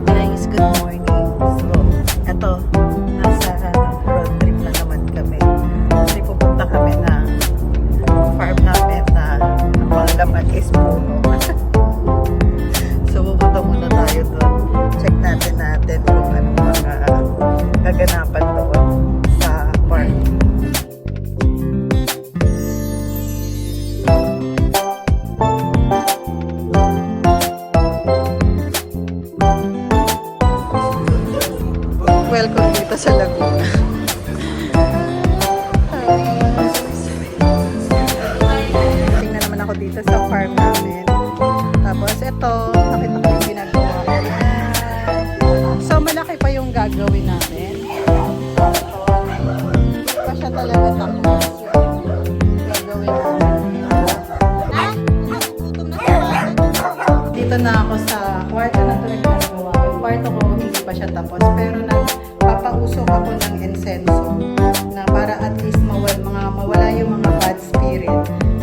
Guys, good morning. So, eto, nasa road trip na naman kami. Kasi pupunta kami na farm namin na ang mga laman is puno. So, pupunta muna tayo doon. Check natin kung anong mga kaganapan doon sa farm. Welcome dito sa Laguna. Tingnan naman ako dito sa farm namin. Tapos ito, nakita ko yung ginagawa ko. So malaki pa yung gagawin namin. Hindi pa siya talaga tapos. Gagawin namin. Dito na ako sa kwarto na ito nagagawa. Yung kwarto ko hindi pa siya tapos. Pero nagpapausok ako ng insenso na para at least mawala yung mga bad spirit.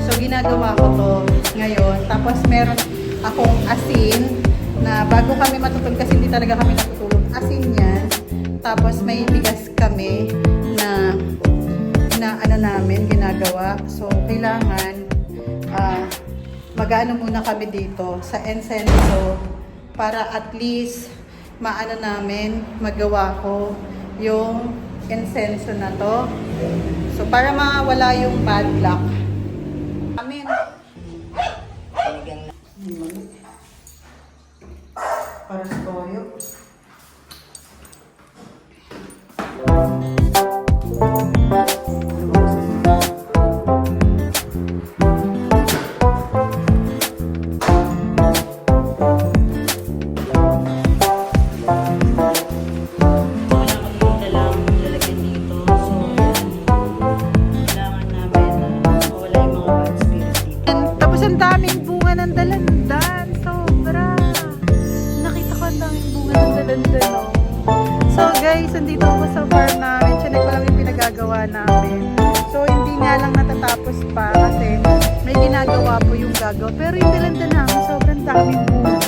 So ginagawa ko to ngayon. Tapos meron akong asin na bago kami matutulog kasi hindi talaga kami natutulog. Asin yan. Tapos may bigas kami na ano namin ginagawa. So kailangan mag-ano muna kami dito sa insenso para at least maano namin, magawa ko yung insenso na to. So, para mawala yung bad luck. Amen. Para sa toyo. Ang daming bunga ng dalandan. Sobra. Nakita ko ang daming bunga ng dalandan. Oh. So guys, andito ako sa farm namin. Chinek ko lang yung pinagagawa namin. So hindi nga lang natatapos pa kasi may ginagawa po yung gagawa. Pero yung dalandan namin, sobrang daming bunga.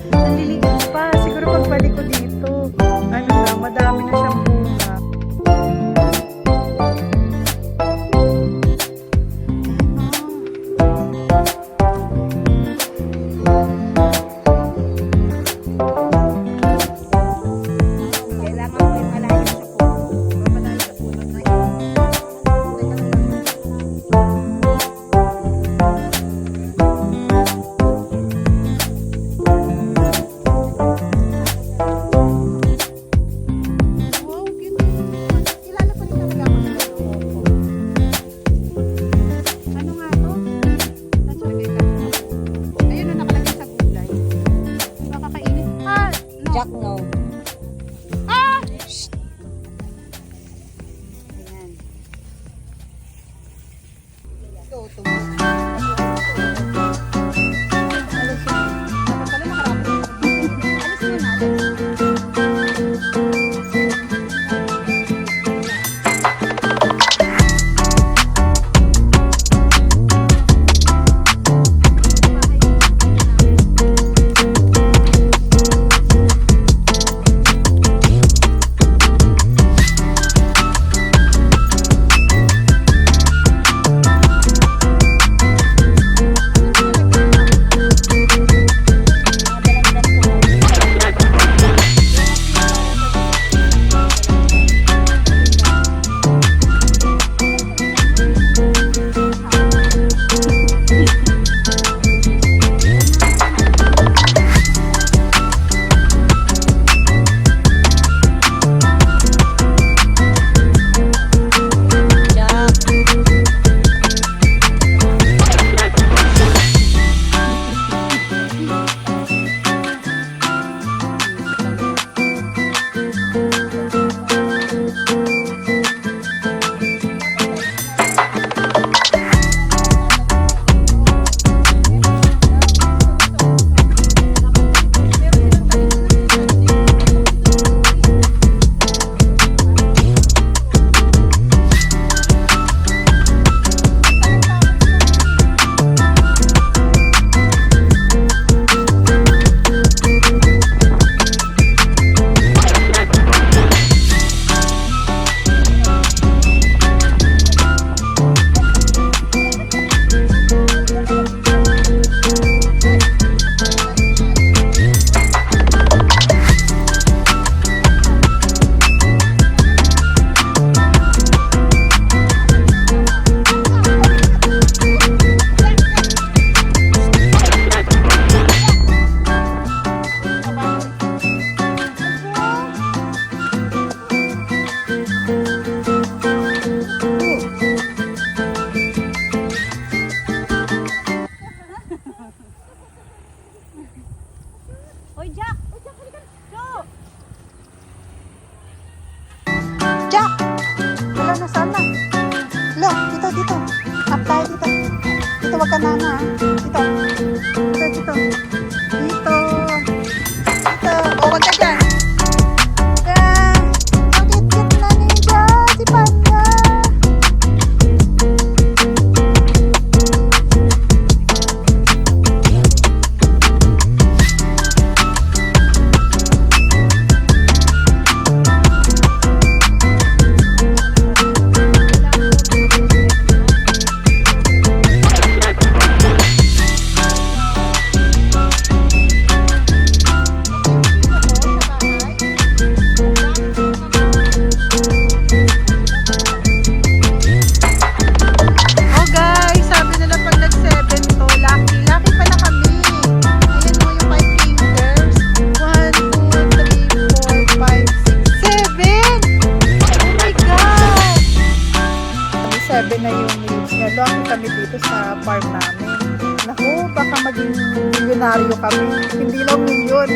Naliligo pa. Siguro pagbalik ko dito, ano na, madami na siyang bunga. Jack, no. Ah! Ayan. Go to alis pala nakarami. Alis yun natin. Milyonaryo kami. Hindi lang milyon.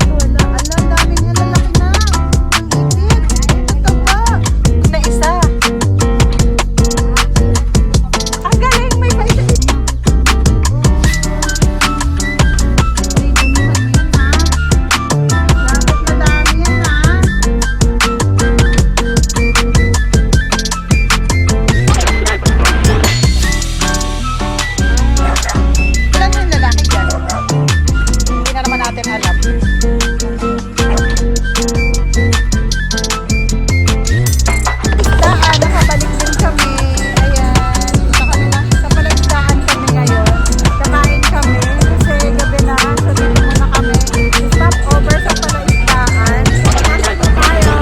Wala, ala, daming lalaki na. Ang itit. Ito pa. Na isa. Ang galing, may paisa. Ay, dumihan yan ha. Dapat na dami yan ha. Ilan yung lalaki dyan? Hindi na naman natin alam. Isdaan, nakabalik din kami. Ayan, sa palaisdaan kami ngayon. Kakain kami kasi gabi na. So dito muna kami. Stop over sa palaisdaan. Pasok na tayo.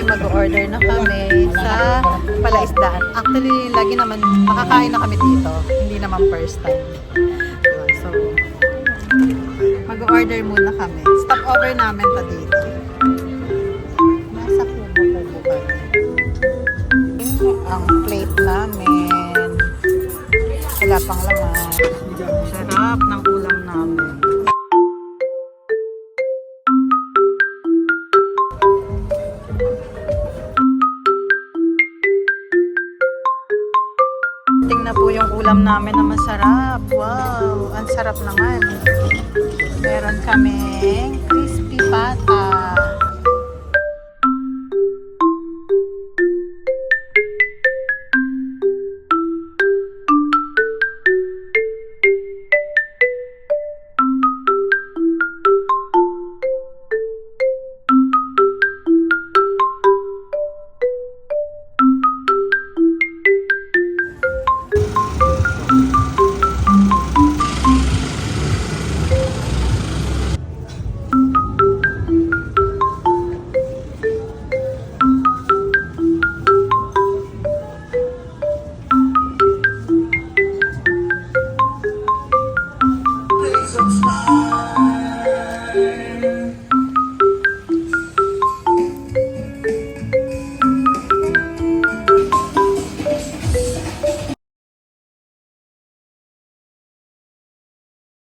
Mag-order na kami sa palaisdaan. Actually, lagi naman nakakain na kami dito. Hindi naman first time. So, mag-order muna kami. Stop over namin to dito. Nasa kubo-kubo kami. Ang plate namin. Wala pang laman. Sarap ng ulam namin. Tingnan po yung ulam namin na masarap. Wow, ang sarap naman. Meron kaming crispy pata.